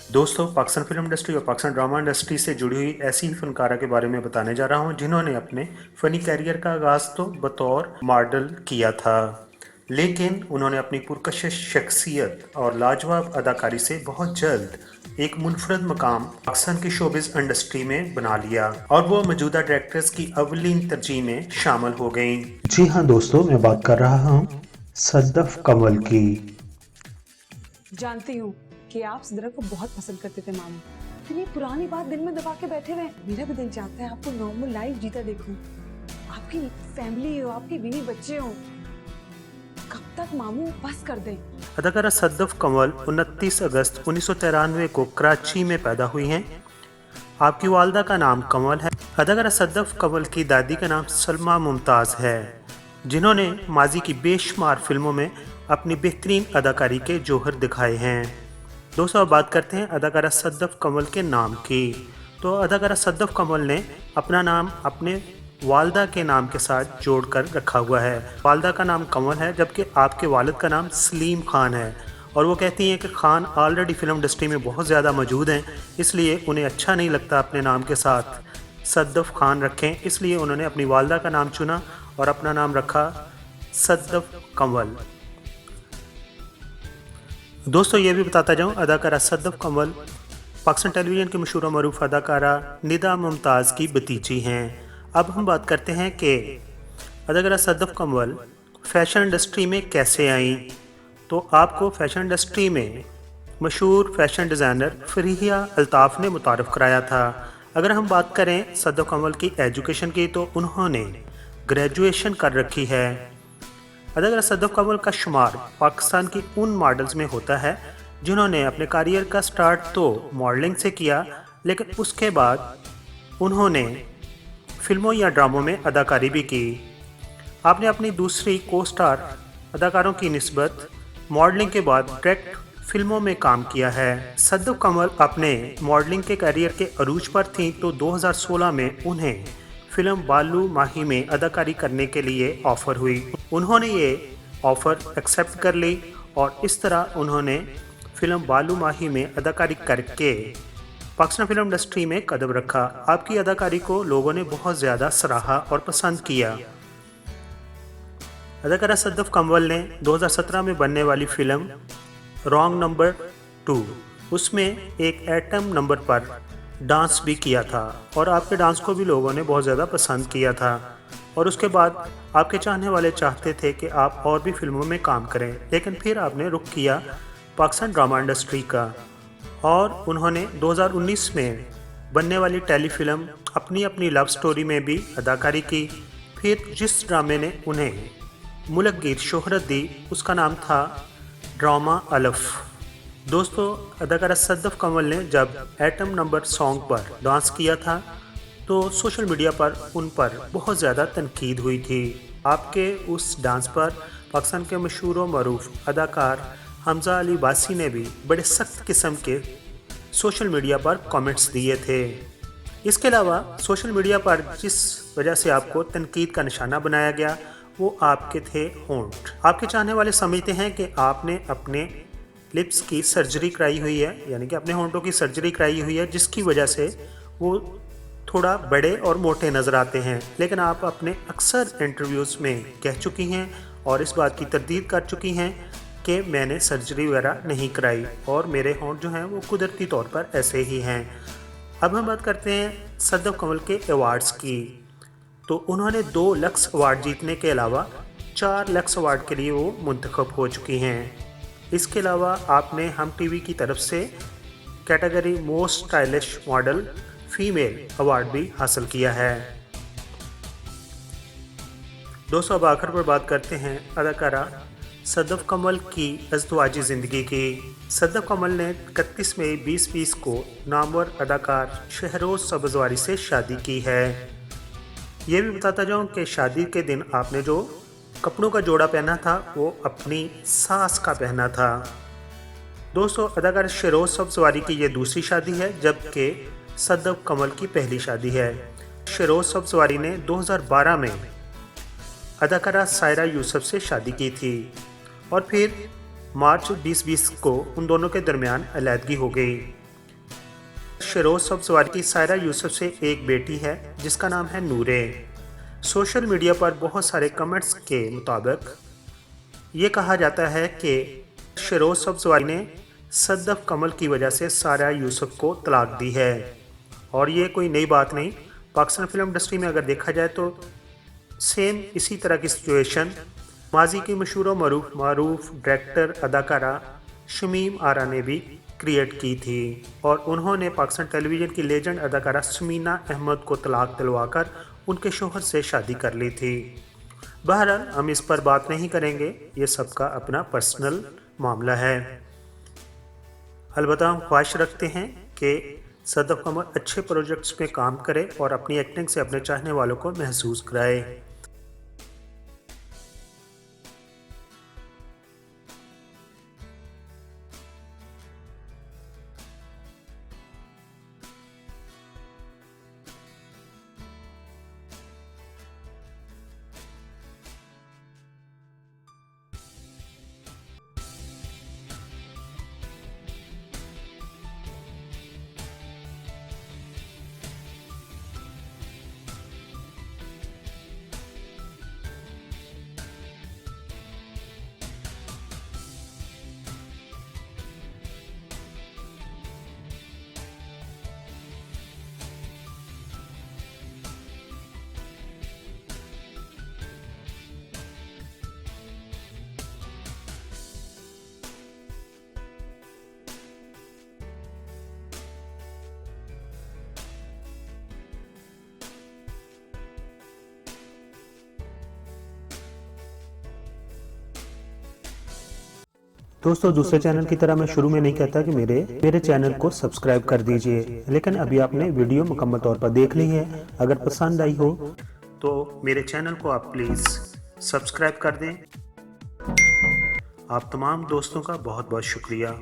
दोस्तों, Pakistan film industry और Pakistan drama industry से जुड़ी हुई ऐसी ही फनकारा के बारे में बताने जा रहा हूं जिन्होंने अपने फ़नी कैरियर का आगाज़ तो बतौर मॉडल किया था, लेकिन उन्होंने अपनी पुरकशिश शख्सियत और लाजवाब अदाकारी से बहुत जल्द एक मुनफरद मकाम पाकिस्तान की शोबिज़ इंडस्ट्री में बना लिया और वो मौजूदा डायरेक्टर्स की अवलीन तरजीह में शामिल हो गईं। जी हाँ दोस्तों, मैं बात कर रहा हूँ सद्दफ कमल की। जानती हूँ कि आप सिद्रा को बहुत पसंद करते थे मामू, लेकिन ये पुरानी बात दिल में दबा के बैठे हुए। मेरा भी दिल चाहता है आपको नॉर्मल लाइफ जीता देखूं, आपकी फैमिली हो, आपके बीवी बच्चे हो। कब तक मामू, बस कर दें। अदाकारा सद्दफ कंवल 29 अगस्त 1993 को कराची में पैदा हुई हैं। आपकी वालदा का नाम कंवल है। अदाकारा सद्दफ कंवल की दादी का नाम सलमा मुमताज़ है, जिन्होंने माजी की बेशुमार फिल्मों में अपनी बेहतरीन अदाकारी के जौहर दिखाए हैं। दोस्तों, अब बात करते हैं अदाकारा सद्दफ कंवल के नाम की। तो अदाकारा सद्दफ कंवल ने अपना नाम अपने वालदा के नाम के साथ जोड़कर रखा हुआ है। वालदा का नाम कंवल है, जबकि आपके वालिद का नाम सलीम खान है, और वो कहती हैं कि खान ऑलरेडी फिल्म इंडस्ट्री में बहुत ज़्यादा मौजूद हैं, इसलिए उन्हें अच्छा नहीं लगता अपने नाम के साथ सद्दफ खान रखें। इसलिए उन्होंने अपनी वालदा का नाम चुना और अपना नाम रखा सद्दफ कंवल। दोस्तों, ये भी बताता जाऊँ, अदाकारा सद्दफ कंवल पाकिस्तान टेलीविज़न की मशहूर मरूफ अदाकारा निदा मुमताज़ की भतीजी हैं। अब हम बात करते हैं कि अदाकारा सद्दफ कंवल फ़ैशन इंडस्ट्री में कैसे आई। तो आपको फ़ैशन इंडस्ट्री में मशहूर फ़ैशन डिज़ाइनर फरीहिया अल्ताफ़ ने मुतारफ़ कराया था। अगर हम बात करें सद्दफ कंवल की एजुकेशन की, तो उन्होंने ग्रेजुएशन कर रखी है। अदाकारा सद्दफ कंवल का शुमार पाकिस्तान की उन मॉडल्स में होता है जिन्होंने अपने करियर का स्टार्ट तो मॉडलिंग से किया, लेकिन उसके बाद उन्होंने फिल्मों या ड्रामों में अदाकारी भी की। आपने अपनी दूसरी को स्टार अदाकारों की निस्बत मॉडलिंग के बाद डायरेक्ट फिल्मों में काम किया है। सद्दफ कंवल अपने मॉडलिंग के करियर के अरूज पर थीं, तो 2016 में उन्हें फिल्म बालू माही में अदाकारी करने के लिए ऑफ़र हुई। उन्होंने ये ऑफ़र एक्सेप्ट कर ली और इस तरह उन्होंने फिल्म बालू माही में अदाकारी करके पाकिस्तान फिल्म इंडस्ट्री में कदम रखा। आपकी अदाकारी को लोगों ने बहुत ज़्यादा सराहा और पसंद किया। अदाकारा सद्दफ कंवल ने 2017 में बनने वाली फिल्म रॉन्ग नंबर 2, उसमें एक एटम नंबर पर डांस भी किया था और आपके डांस को भी लोगों ने बहुत ज़्यादा पसंद किया था। और उसके बाद आपके चाहने वाले चाहते थे कि आप और भी फिल्मों में काम करें, लेकिन फिर आपने रुख किया पाकिस्तान ड्रामा इंडस्ट्री का और उन्होंने 2019 में बनने वाली टेलीफिल्म अपनी अपनी लव स्टोरी में भी अदाकारी की। फिर जिस ड्रामे ने उन्हें मुल्कगीर शोहरत दी, उसका नाम था ड्रामा अलफ। दोस्तों, अदाकारा सद्दफ कंवल ने जब एटम नंबर सॉन्ग पर डांस किया था, तो सोशल मीडिया पर उन पर बहुत ज़्यादा तनकीद हुई थी। आपके उस डांस पर पाकिस्तान के मशहूर व मरूफ अदाकार हमजा अली बासी ने भी बड़े सख्त किस्म के सोशल मीडिया पर कमेंट्स दिए थे। इसके अलावा सोशल मीडिया पर जिस वजह से आपको तनकीद का निशाना बनाया गया, वो आपके थे होंठ। आपके चाहने वाले समझते हैं कि आपने अपने लिप्स की सर्जरी कराई हुई है, यानी कि अपने होंठों की सर्जरी कराई हुई है, जिसकी वजह से वो थोड़ा बड़े और मोटे नज़र आते हैं। लेकिन आप अपने अक्सर इंटरव्यूज़ में कह चुकी हैं और इस बात की तरदीद कर चुकी हैं कि मैंने सर्जरी वगैरह नहीं कराई और मेरे होंठ जो हैं वो कुदरती तौर पर ऐसे ही हैं। अब हम बात करते हैं सद्दफ कंवल के अवार्ड्स की। तो उन्होंने 2 लक्स अवार्ड जीतने के अलावा 4 लक्स अवार्ड के लिए वो मुंतखब हो चुकी हैं। इसके अलावा आपने हम टीवी की तरफ से category most stylish model female award भी हासिल किया है। दोस्तों, अब आखिर पर बात करते हैं अदाकारा सद्दफ कंवल की अज़दवाजी ज़िंदगी की। सद्दफ कंवल ने 31 मई 2020 को नामवर अदाकार शहरोज़ सब्ज़वारी से शादी की है। ये भी बताता जाऊँ कि शादी के दिन आपने जो कपड़ों का जोड़ा पहना था, वो अपनी सास का पहना था। दोस्तों, अदाकार शहरोज़ सब्ज़वारी की ये दूसरी शादी है, जबकि सद्दफ कंवल की पहली शादी है। शहरोज़ सब्ज़वारी ने 2012 में अदाकारा सायरा यूसुफ से शादी की थी और फिर मार्च 2020 को उन दोनों के दरमियान अलहदगी हो गई। शेरोज सब्जवारी की सायरा यूसुफ से एक बेटी है जिसका नाम है नूरे। सोशल मीडिया पर बहुत सारे कमेंट्स के मुताबिक ये कहा जाता है कि शेरोज सब्जवारी ने सद्दफ कमल की वजह से सायरा यूसुफ को तलाक दी है। और ये कोई नई बात नहीं, पाकिस्तान फिल्म इंडस्ट्री में अगर देखा जाए तो सेम इसी तरह की सिचुएशन माजी की मशहूर मारूफ डायरेक्टर अदाकारा शमीम आरा ने भी क्रिएट की थी और उन्होंने पाकिस्तान टेलीविज़न की लेजेंड अदाकारा समीना अहमद को तलाक दिलवाकर उनके शोहर से शादी कर ली थी। बहरहाल हम इस पर बात नहीं करेंगे, ये सबका अपना पर्सनल मामला है। अलबत्ता हम ख्वाहिश रखते हैं कि सद्दफ कमल अच्छे प्रोजेक्ट्स में काम करे और अपनी एक्टिंग से अपने चाहने वालों को महसूस कराए। दोस्तों, दूसरे चैनल की तरह मैं शुरू में नहीं कहता कि मेरे चैनल को सब्सक्राइब कर दीजिए, लेकिन अभी आपने वीडियो मुकम्मल तौर पर देख ली है। अगर पसंद आई हो तो मेरे चैनल को आप प्लीज़ सब्सक्राइब कर दें। आप तमाम दोस्तों का बहुत बहुत शुक्रिया।